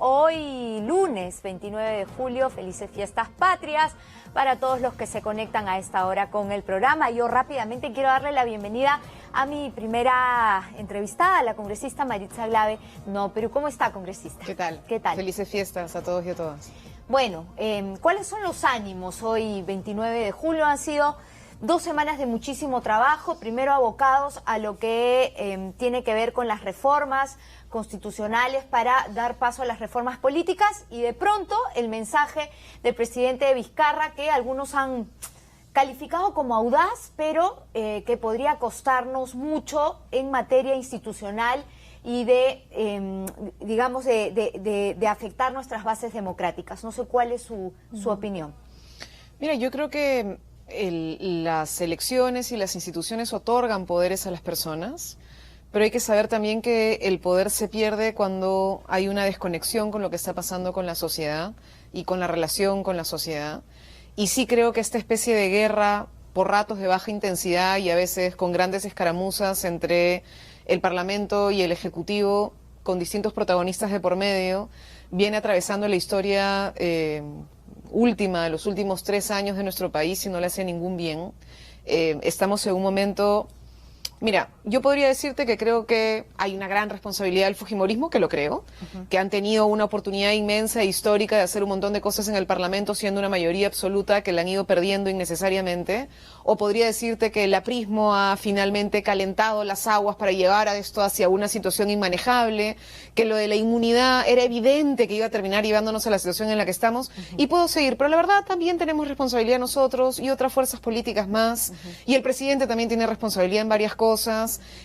Hoy lunes 29 de julio, felices fiestas patrias para todos los que se conectan a esta hora con el programa. Yo rápidamente quiero darle la bienvenida a mi primera entrevistada, la congresista Maritza Glave. No, pero ¿cómo está, congresista? ¿Qué tal? ¿Qué tal? Felices fiestas a todos y a todas. Bueno, ¿cuáles son los ánimos hoy 29 de julio? Han sido 2 semanas de muchísimo trabajo, primero abocados a lo que tiene que ver con las reformas constitucionales para dar paso a las reformas políticas, y de pronto el mensaje del presidente Vizcarra, que algunos han calificado como audaz, pero que podría costarnos mucho en materia institucional y de, digamos, de afectar nuestras bases democráticas. No sé cuál es su opinión. Mira, yo creo que las elecciones y las instituciones otorgan poderes a las personas, pero hay que saber también que el poder se pierde cuando hay una desconexión con lo que está pasando con la sociedad y con la relación con la sociedad. Y sí creo que esta especie de guerra por ratos de baja intensidad y a veces con grandes escaramuzas entre el Parlamento y el Ejecutivo, con distintos protagonistas de por medio, viene atravesando la historia última de los últimos 3 años de nuestro país y no le hace ningún bien. Estamos en un momento... Mira, yo podría decirte que creo que hay una gran responsabilidad del fujimorismo, que lo creo, que han tenido una oportunidad inmensa e histórica de hacer un montón de cosas en el Parlamento, siendo una mayoría absoluta, que la han ido perdiendo innecesariamente. O podría decirte que el aprismo ha finalmente calentado las aguas para llevar a esto hacia una situación inmanejable, que lo de la inmunidad era evidente que iba a terminar llevándonos a la situación en la que estamos. Y puedo seguir, pero la verdad también tenemos responsabilidad nosotros y otras fuerzas políticas más, y el presidente también tiene responsabilidad en varias cosas.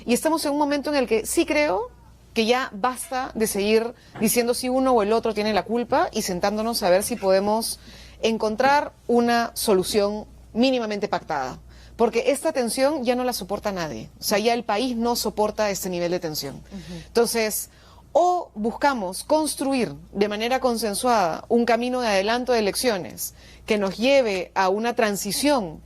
Y estamos en un momento en el que sí creo que ya basta de seguir diciendo si uno o el otro tiene la culpa y sentándonos a ver si podemos encontrar una solución mínimamente pactada. Porque esta tensión ya no la soporta nadie. O sea, ya el país no soporta este nivel de tensión. Entonces, o buscamos construir de manera consensuada un camino de adelanto de elecciones que nos lleve a una transición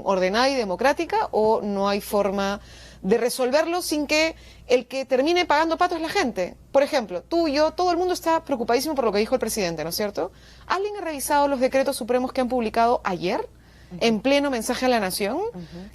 ordenada y democrática, o no hay forma de resolverlo sin que el que termine pagando pato es la gente. Por ejemplo, tú y yo, todo el mundo está preocupadísimo por lo que dijo el presidente, ¿no es cierto? ¿Alguien ha revisado los decretos supremos que han publicado ayer? En pleno mensaje a la nación,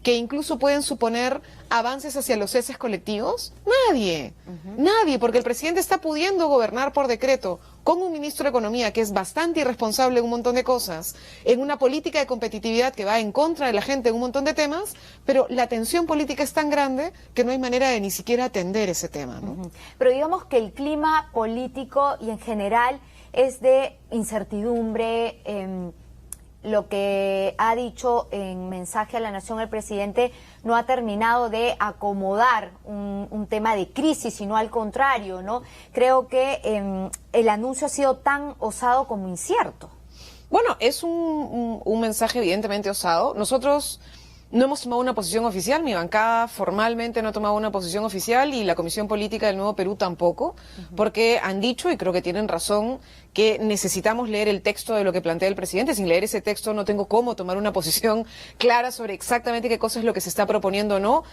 que incluso pueden suponer avances hacia los ceses colectivos. Nadie, nadie, porque el presidente está pudiendo gobernar por decreto con un ministro de Economía que es bastante irresponsable en un montón de cosas, en una política de competitividad que va en contra de la gente en un montón de temas, pero la tensión política es tan grande que no hay manera de ni siquiera atender ese tema, ¿no? Pero digamos que el clima político y en general es de incertidumbre. Lo que ha dicho en mensaje a la nación el presidente no ha terminado de acomodar un tema de crisis, sino al contrario, ¿no? Creo que el anuncio ha sido tan osado como incierto. Bueno, es un mensaje evidentemente osado. Nosotros no hemos tomado una posición oficial, mi bancada formalmente no ha tomado una posición oficial y la Comisión Política del Nuevo Perú tampoco, porque han dicho, y creo que tienen razón, que necesitamos leer el texto de lo que plantea el presidente. Sin leer ese texto no tengo cómo tomar una posición clara sobre exactamente qué cosa es lo que se está proponiendo o no.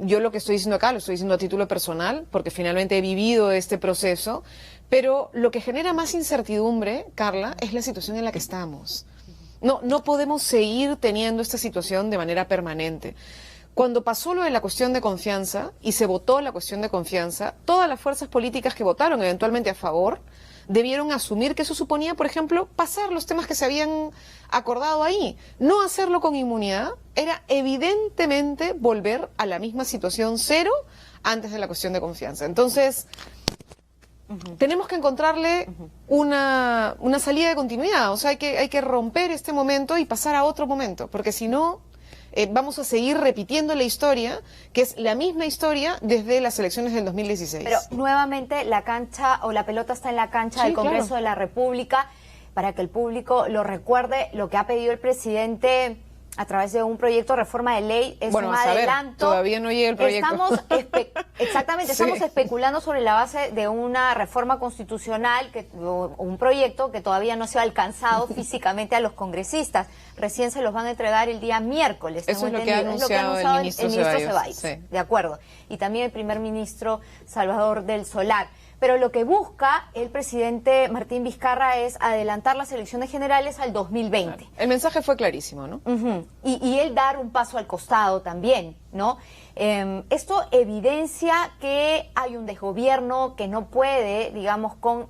Yo lo que estoy diciendo acá lo estoy diciendo a título personal, porque finalmente he vivido este proceso, pero lo que genera más incertidumbre, Carla, es la situación en la que estamos. No podemos seguir teniendo esta situación de manera permanente. Cuando pasó lo de la cuestión de confianza y se votó la cuestión de confianza, todas las fuerzas políticas que votaron eventualmente a favor debieron asumir que eso suponía, por ejemplo, pasar los temas que se habían acordado ahí. No hacerlo con inmunidad era evidentemente volver a la misma situación cero antes de la cuestión de confianza. Entonces... tenemos que encontrarle una salida de continuidad, o sea, hay que romper este momento y pasar a otro momento, porque si no, vamos a seguir repitiendo la historia, que es la misma historia desde las elecciones del 2016. Pero nuevamente la cancha o la pelota está en la cancha del Congreso de la República, para que el público lo recuerde. Lo que ha pedido el presidente a través de un proyecto de reforma de ley es un adelanto. Todavía no llega el proyecto. Estamos especulando sobre la base de una reforma constitucional, o un proyecto que todavía no se ha alcanzado físicamente a los congresistas. Recién se los van a entregar el día miércoles. Eso es lo que ha anunciado el ministro Ceballos. Sí. De acuerdo. Y también el primer ministro Salvador del Solar. pero lo que busca el presidente Martín Vizcarra es adelantar las elecciones generales al 2020. Claro. El mensaje fue clarísimo, ¿no? Y él dar un paso al costado también, ¿no? Esto evidencia que hay un desgobierno que no puede, digamos, con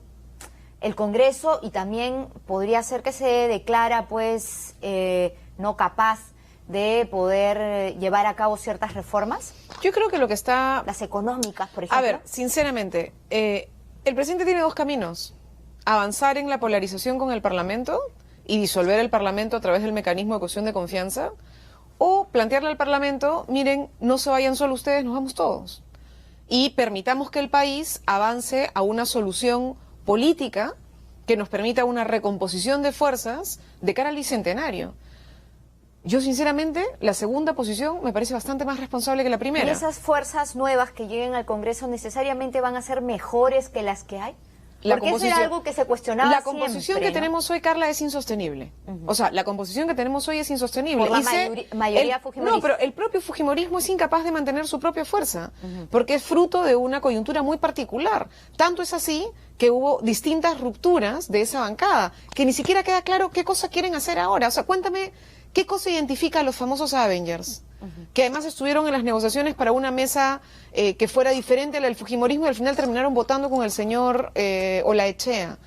el Congreso, y también podría ser que se declara, pues, no capaz de poder llevar a cabo ciertas reformas. Yo creo que lo que está... Las económicas, por ejemplo. A ver, sinceramente, el presidente tiene dos caminos. Avanzar en la polarización con el Parlamento y disolver el Parlamento a través del mecanismo de cuestión de confianza, o plantearle al Parlamento, miren, no se vayan solo ustedes, nos vamos todos. Y permitamos que el país avance a una solución política que nos permita una recomposición de fuerzas de cara al bicentenario. Yo, sinceramente, la segunda posición me parece bastante más responsable que la primera. ¿Y esas fuerzas nuevas que lleguen al Congreso necesariamente van a ser mejores que las que hay? Porque eso era algo que se cuestionaba La composición siempre, que tenemos hoy, Carla, es insostenible. O sea, la composición que tenemos hoy es insostenible. Por la mayoría fujimorista. No, pero el propio fujimorismo es incapaz de mantener su propia fuerza, porque es fruto de una coyuntura muy particular. Tanto es así que hubo distintas rupturas de esa bancada, que ni siquiera queda claro qué cosa quieren hacer ahora. O sea, cuéntame, ¿qué cosa identifica a los famosos Avengers? Que además estuvieron en las negociaciones para una mesa que fuera diferente a la del fujimorismo y al final terminaron votando con el señor Olaechea.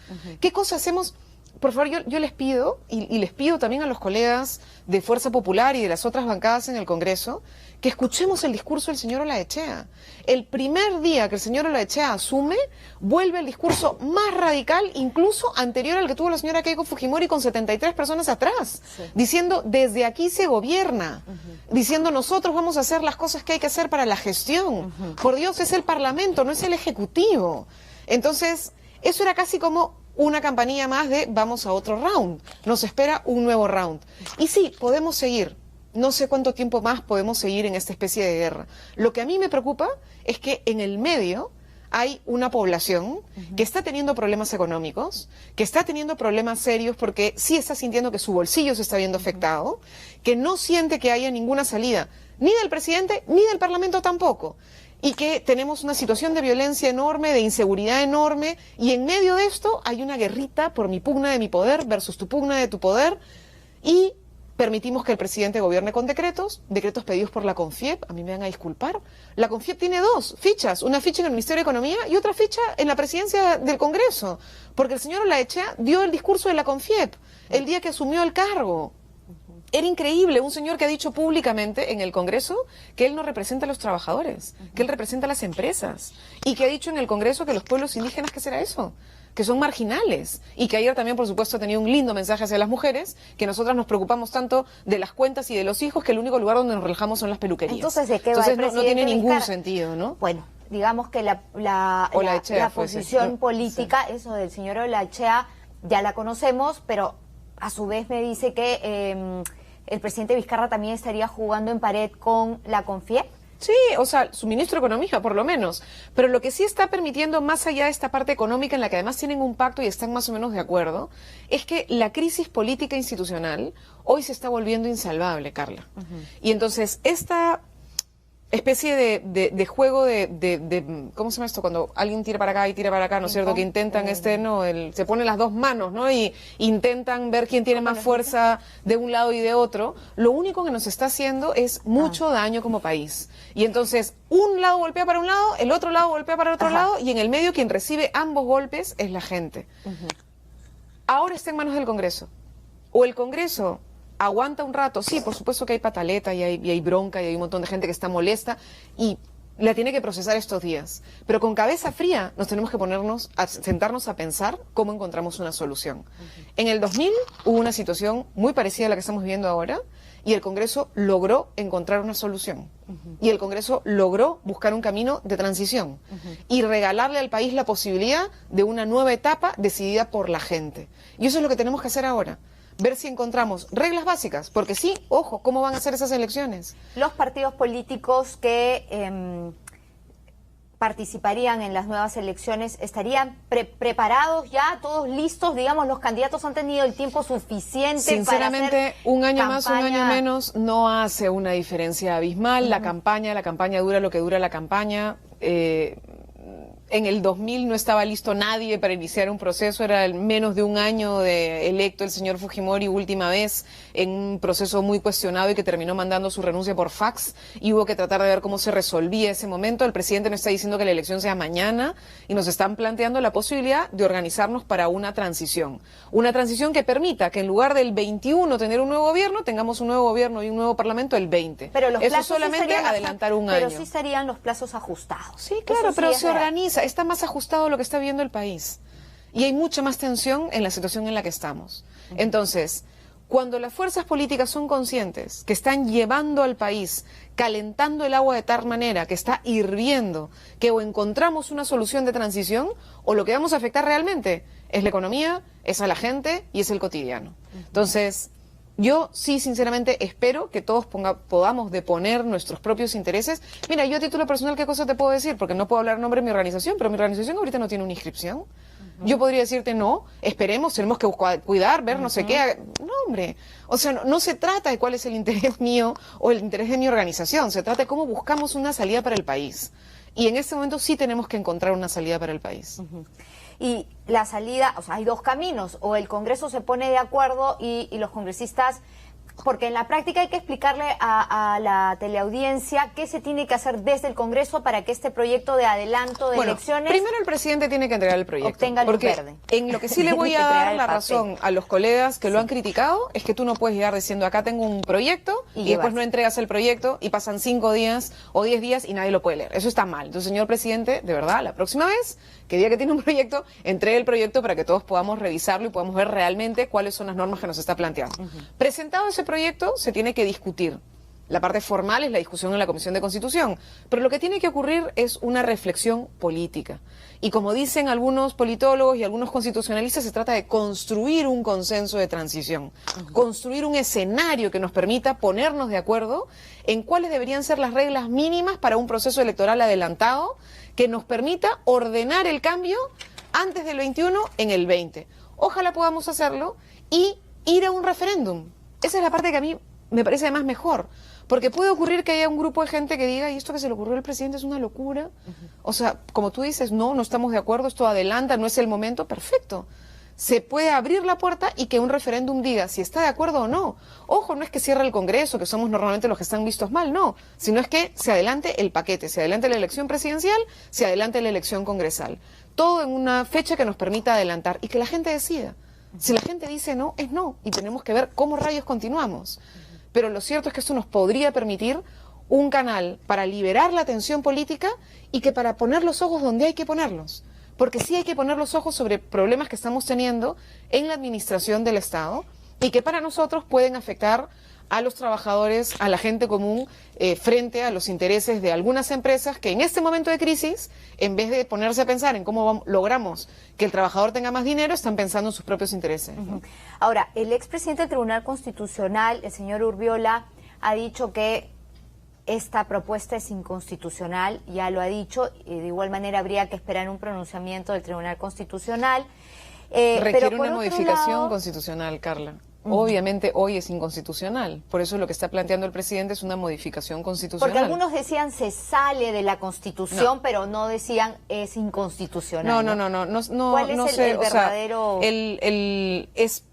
¿Qué cosa hacemos? Por favor, yo les pido, y les pido también a los colegas de Fuerza Popular y de las otras bancadas en el Congreso, que escuchemos el discurso del señor Olaechea. El primer día que el señor Olaechea asume, vuelve el discurso más radical, incluso anterior al que tuvo la señora Keiko Fujimori con 73 personas atrás, diciendo, desde aquí se gobierna, diciendo, nosotros vamos a hacer las cosas que hay que hacer para la gestión. Por Dios, es el Parlamento, no es el Ejecutivo. Entonces, eso era casi como una campanilla más de vamos a otro round, nos espera un nuevo round. Y sí, podemos seguir. No sé cuánto tiempo más podemos seguir en esta especie de guerra. Lo que a mí me preocupa es que en el medio hay una población que está teniendo problemas económicos, que está teniendo problemas serios porque sí está sintiendo que su bolsillo se está viendo afectado, que no siente que haya ninguna salida, ni del presidente, ni del Parlamento tampoco. Y que tenemos una situación de violencia enorme, de inseguridad enorme, y en medio de esto hay una guerrita por mi pugna de mi poder versus tu pugna de tu poder, y permitimos que el presidente gobierne con decretos pedidos por la CONFIEP, a mí me van a disculpar. La CONFIEP tiene dos fichas, una ficha en el Ministerio de Economía y otra ficha en la presidencia del Congreso, porque el señor Olaechea dio el discurso de la CONFIEP el día que asumió el cargo. Era increíble, un señor que ha dicho públicamente en el Congreso que él no representa a los trabajadores, que él representa a las empresas, y que ha dicho en el Congreso que los pueblos indígenas, ¿qué será eso?, que son marginales, y que ayer también, por supuesto, ha tenido un lindo mensaje hacia las mujeres, que nosotras nos preocupamos tanto de las cuentas y de los hijos, que el único lugar donde nos relajamos son las peluquerías. Entonces, ¿de qué va el presidente no tiene ningún Vizcarra? sentido, ¿no? Bueno, digamos que la posición política, eso del señor Olaechea, ya la conocemos, pero a su vez me dice que el presidente Vizcarra también estaría jugando en pared con la CONFIEP. Sí, o sea, su ministro de Economía, por lo menos. Pero lo que sí está permitiendo, más allá de esta parte económica, en la que además tienen un pacto y están más o menos de acuerdo, es que la crisis política institucional hoy se está volviendo insalvable, Carla. Y entonces, esta especie de juego de ¿cómo se llama esto? Cuando alguien tira para acá y tira para acá, ¿no es cierto? Que intentan se ponen las dos manos, ¿no? Y intentan ver quién tiene más fuerza de un lado y de otro. Lo único que nos está haciendo es mucho daño como país. Y entonces, un lado golpea para un lado, el otro lado golpea para el otro lado, y en el medio quien recibe ambos golpes es la gente. Ahora está en manos del Congreso. O el Congreso aguanta un rato, sí, por supuesto que hay pataleta y hay bronca y hay un montón de gente que está molesta y la tiene que procesar estos días. Pero con cabeza fría nos tenemos que sentarnos a pensar cómo encontramos una solución. En el 2000 hubo una situación muy parecida a la que estamos viviendo ahora y el Congreso logró encontrar una solución. Y el Congreso logró buscar un camino de transición y regalarle al país la posibilidad de una nueva etapa decidida por la gente. Y eso es lo que tenemos que hacer ahora. Ver si encontramos reglas básicas, porque sí, ojo, ¿cómo van a ser esas elecciones? Los partidos políticos que participarían en las nuevas elecciones, ¿estarían preparados ya, todos listos? Digamos, los candidatos han tenido el tiempo suficiente. Sinceramente, para hacer un año campaña. Más, un año menos, no hace una diferencia abismal. La campaña dura lo que dura la campaña. en el 2000 no estaba listo nadie para iniciar un proceso, era el menos de un año de electo el señor Fujimori última vez en un proceso muy cuestionado y que terminó mandando su renuncia por fax y hubo que tratar de ver cómo se resolvía ese momento. El presidente nos está diciendo que la elección sea mañana y nos están planteando la posibilidad de organizarnos para una transición que permita que en lugar del 21 tener un nuevo gobierno, tengamos un nuevo gobierno y un nuevo parlamento el 20. Pero los eso solamente adelantar un año. Pero sí serían los plazos ajustados. Sí, claro, pero se organiza, está más ajustado lo que está viendo el país. Y hay mucha más tensión en la situación en la que estamos. Entonces, cuando las fuerzas políticas son conscientes que están llevando al país, calentando el agua de tal manera que está hirviendo, que o encontramos una solución de transición o lo que vamos a afectar realmente es la economía, es a la gente y es el cotidiano. Entonces, yo sí, sinceramente, espero que todos podamos deponer nuestros propios intereses. Mira, yo a título personal, ¿qué cosa te puedo decir? Porque no puedo hablar en nombre de mi organización, pero mi organización ahorita no tiene una inscripción. Yo podría decirte, no, esperemos, tenemos que cuidar, ver, no sé qué. No, hombre. O sea, no se trata de cuál es el interés mío o el interés de mi organización. Se trata de cómo buscamos una salida para el país. Y en este momento sí tenemos que encontrar una salida para el país. Y la salida, o sea, hay dos caminos, o el Congreso se pone de acuerdo y los congresistas, porque en la práctica hay que explicarle a la teleaudiencia qué se tiene que hacer desde el Congreso para que este proyecto de adelanto de elecciones... Primero el presidente tiene que entregar el proyecto. Obtenga luz porque verde. En lo que sí le voy a dar la razón a los colegas que lo han criticado es que tú no puedes llegar diciendo acá tengo un proyecto y después no entregas el proyecto y pasan 5 días o 10 días y nadie lo puede leer. Eso está mal. Entonces, señor presidente, de verdad, la próxima vez que diga que tiene un proyecto, entregue el proyecto para que todos podamos revisarlo y podamos ver realmente cuáles son las normas que nos está planteando. Presentado ese proyecto, se tiene que discutir. La parte formal es la discusión en la Comisión de Constitución, pero lo que tiene que ocurrir es una reflexión política. Y como dicen algunos politólogos y algunos constitucionalistas, se trata de construir un consenso de transición, construir un escenario que nos permita ponernos de acuerdo en cuáles deberían ser las reglas mínimas para un proceso electoral adelantado que nos permita ordenar el cambio antes del 21 en el 20. Ojalá podamos hacerlo y ir a un referéndum. Esa es la parte que a mí me parece además mejor, porque puede ocurrir que haya un grupo de gente que diga, y esto que se le ocurrió al presidente es una locura. O sea, como tú dices, no estamos de acuerdo, esto adelanta, no es el momento, perfecto. Se puede abrir la puerta y que un referéndum diga si está de acuerdo o no. Ojo, no es que cierre el Congreso, que somos normalmente los que están vistos mal, no, sino es que se adelante el paquete, se adelante la elección presidencial, se adelante la elección congresal. Todo en una fecha que nos permita adelantar y que la gente decida. Si la gente dice no, es no, y tenemos que ver cómo rayos continuamos. Pero lo cierto es que esto nos podría permitir un canal para liberar la tensión política y que para poner los ojos donde hay que ponerlos. Porque sí hay que poner los ojos sobre problemas que estamos teniendo en la administración del Estado y que para nosotros pueden afectar a los trabajadores, a la gente común, frente a los intereses de algunas empresas que en este momento de crisis, en vez de ponerse a pensar en cómo logramos que el trabajador tenga más dinero, están pensando en sus propios intereses, ¿no? Ahora, el expresidente del Tribunal Constitucional, el señor Urbiola, ha dicho que esta propuesta es inconstitucional, ya lo ha dicho, y de igual manera habría que esperar un pronunciamiento del Tribunal Constitucional. Requiere una modificación constitucional, Carla. Obviamente hoy es inconstitucional, por eso lo que está planteando el presidente es una modificación constitucional. Porque algunos decían se sale de la Constitución, pero no decían es inconstitucional. No. ¿Cuál es el verdadero? Es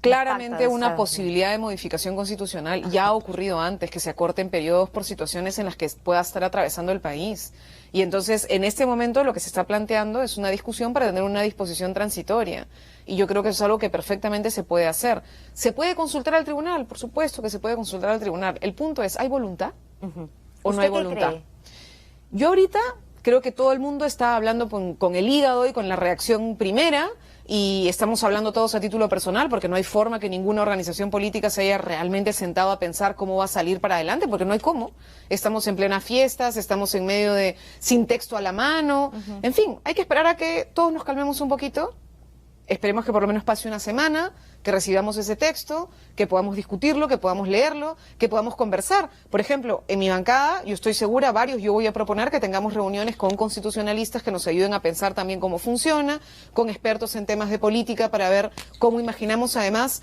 claramente una posibilidad de modificación constitucional. Ya ha ocurrido antes que se acorten periodos por situaciones en las que pueda estar atravesando el país. Y entonces, en este momento, lo que se está planteando es una discusión para tener una disposición transitoria. Y yo creo que eso es algo que perfectamente se puede hacer. ¿Se puede consultar al tribunal? Por supuesto que se puede consultar al tribunal. El punto es, ¿hay voluntad o no hay voluntad? ¿Qué cree? Yo ahorita creo que todo el mundo está hablando con el hígado y con la reacción primera, y estamos hablando todos a título personal, porque no hay forma que ninguna organización política se haya realmente sentado a pensar cómo va a salir para adelante, porque no hay cómo. Estamos en plenas fiestas, estamos en medio de sin texto a la mano. En fin, hay que esperar a que todos nos calmemos un poquito. Esperemos que por lo menos pase una semana, que recibamos ese texto, que podamos discutirlo, que podamos leerlo, que podamos conversar. Por ejemplo, en mi bancada, yo estoy segura, yo voy a proponer que tengamos reuniones con constitucionalistas que nos ayuden a pensar también cómo funciona, con expertos en temas de política para ver cómo imaginamos además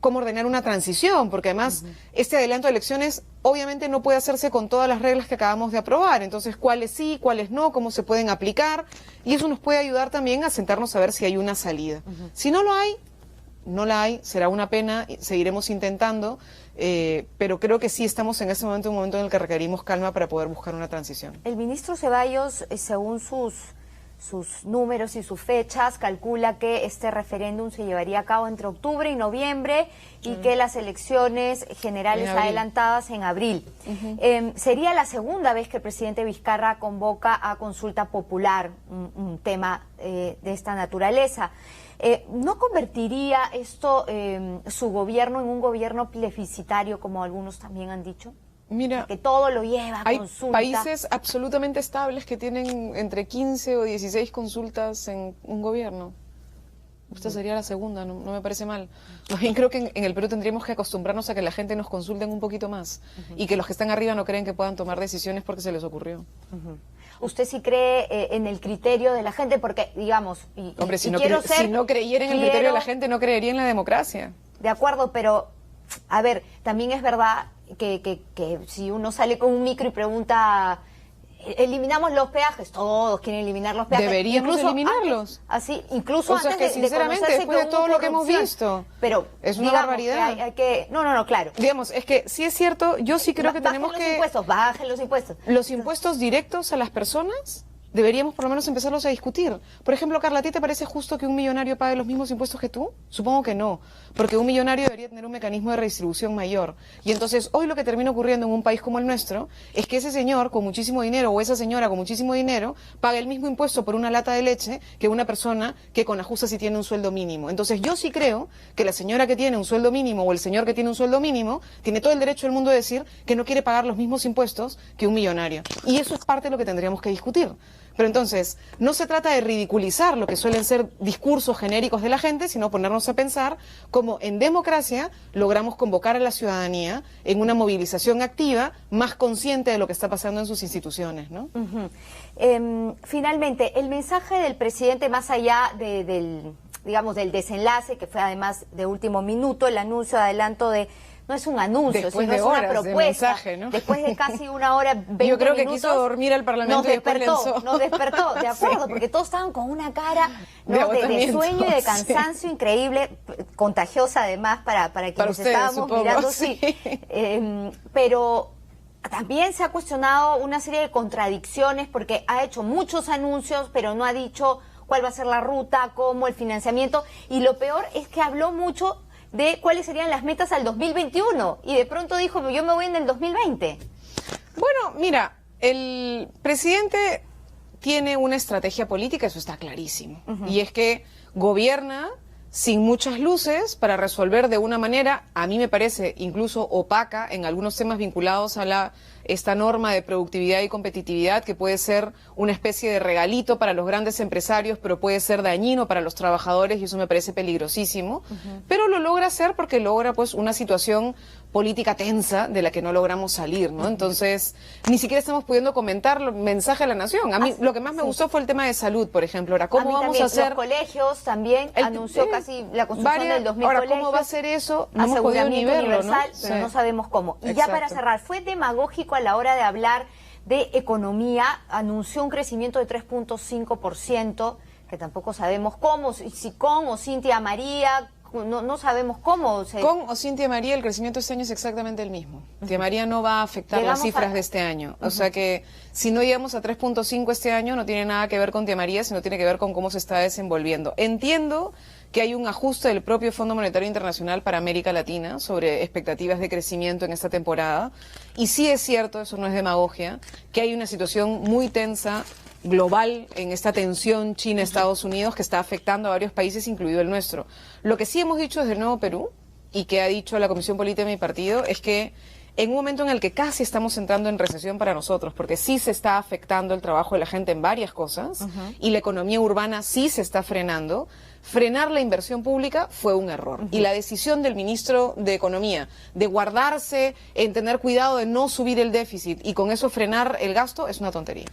cómo ordenar una transición, porque además este adelanto de elecciones obviamente no puede hacerse con todas las reglas que acabamos de aprobar. Entonces, cuáles sí, cuáles no, cómo se pueden aplicar, y eso nos puede ayudar también a sentarnos a ver si hay una salida. Si no lo hay, no la hay, será una pena, seguiremos intentando, pero creo que sí estamos en ese momento, un momento en el que requerimos calma para poder buscar una transición. El ministro Ceballos, según sus números y sus fechas, calcula que este referéndum se llevaría a cabo entre octubre y noviembre y que las elecciones generales adelantadas en abril. Sería la segunda vez que el presidente Vizcarra convoca a consulta popular, un tema de esta naturaleza. ¿No convertiría esto su gobierno en un gobierno plebiscitario, como algunos también han dicho? Mira, que todo lo lleva a consulta. Hay países absolutamente estables que tienen entre 15 o 16 consultas en un gobierno. Esta sería la segunda, no me parece mal. Más bien creo que en el Perú tendríamos que acostumbrarnos a que la gente nos consulten un poquito más y que los que están arriba no creen que puedan tomar decisiones porque se les ocurrió. ¿Usted sí cree en el criterio de la gente? Porque, digamos... Hombre, si no creyera en el criterio de la gente, no creería en la democracia. De acuerdo, pero, a ver, también es verdad que si uno sale con un micro y pregunta, eliminamos los peajes, todos quieren eliminar los peajes. Deberíamos eliminarlos. Incluso antes que sinceramente, de después de todo lo que hemos visto, pero es una barbaridad. No, claro. Digamos, es que sí es cierto, yo sí creo que tenemos que... Bajen los impuestos. Los impuestos directos a las personas deberíamos por lo menos empezarlos a discutir. Por ejemplo, Carla, ¿a ti te parece justo que un millonario pague los mismos impuestos que tú? Supongo que no, porque un millonario debería tener un mecanismo de redistribución mayor. Y entonces, hoy lo que termina ocurriendo en un país como el nuestro es que ese señor con muchísimo dinero o esa señora con muchísimo dinero paga el mismo impuesto por una lata de leche que una persona que con ajuste sí tiene un sueldo mínimo. Entonces, yo sí creo que la señora que tiene un sueldo mínimo o el señor que tiene un sueldo mínimo tiene todo el derecho del mundo de decir que no quiere pagar los mismos impuestos que un millonario. Y eso es parte de lo que tendríamos que discutir. Pero entonces, no se trata de ridiculizar lo que suelen ser discursos genéricos de la gente, sino ponernos a pensar cómo en democracia logramos convocar a la ciudadanía en una movilización activa más consciente de lo que está pasando en sus instituciones, ¿no? Finalmente, el mensaje del presidente, más allá del desenlace, que fue además de último minuto, el anuncio de adelanto de... No es un anuncio, sino es una propuesta. De mensaje, ¿no? Después de casi 1 hora, 20 minutos... Yo creo que quiso dormir al Parlamento nos despertó, de acuerdo, porque todos estaban con una cara, ¿no? de sueño y de cansancio increíble, contagiosa además para quienes ustedes, estábamos supongo, mirando, sí. Pero también se ha cuestionado una serie de contradicciones porque ha hecho muchos anuncios, pero no ha dicho cuál va a ser la ruta, cómo, el financiamiento, y lo peor es que habló mucho de cuáles serían las metas al 2021 y de pronto dijo, yo me voy en el 2020. Bueno, mira, el presidente tiene una estrategia política, eso está clarísimo, y es que gobierna sin muchas luces para resolver de una manera, a mí me parece incluso opaca en algunos temas vinculados a esta norma de productividad y competitividad, que puede ser una especie de regalito para los grandes empresarios, pero puede ser dañino para los trabajadores, y eso me parece peligrosísimo. Pero lo logra hacer porque logra pues una situación política tensa de la que no logramos salir, ¿no? Entonces, ni siquiera estamos pudiendo comentar el mensaje a la nación. A mí lo que más me gustó fue el tema de salud, por ejemplo. Ahora, ¿cómo vamos a hacer? Los colegios también anunció casi la construcción de 2.000 ahora, colegios. ¿cómo va a ser eso? No hemos podido aseguramiento ni verlo, universal, ¿no? pero no sabemos cómo. Y ya para cerrar, fue demagógico a la hora de hablar de economía, anunció un crecimiento de 3.5%, que tampoco sabemos cómo, si con o sin tía María, no sabemos cómo. Con o sin tía María, el crecimiento este año es exactamente el mismo. Tía María no va a afectar las cifras de este año. O sea que si no llegamos a 3.5 este año, no tiene nada que ver con tía María, sino tiene que ver con cómo se está desenvolviendo. Entiendo que hay un ajuste del propio Fondo Monetario Internacional para América Latina sobre expectativas de crecimiento en esta temporada. Y sí es cierto, eso no es demagogia, que hay una situación muy tensa global en esta tensión China-Estados Unidos que está afectando a varios países, incluido el nuestro. Lo que sí hemos dicho desde el Nuevo Perú, y que ha dicho la Comisión Política de mi partido, es que en un momento en el que casi estamos entrando en recesión para nosotros, porque sí se está afectando el trabajo de la gente en varias cosas, y la economía urbana sí se está frenando, frenar la inversión pública fue un error. Y la decisión del ministro de Economía de guardarse, en tener cuidado de no subir el déficit y con eso frenar el gasto, es una tontería.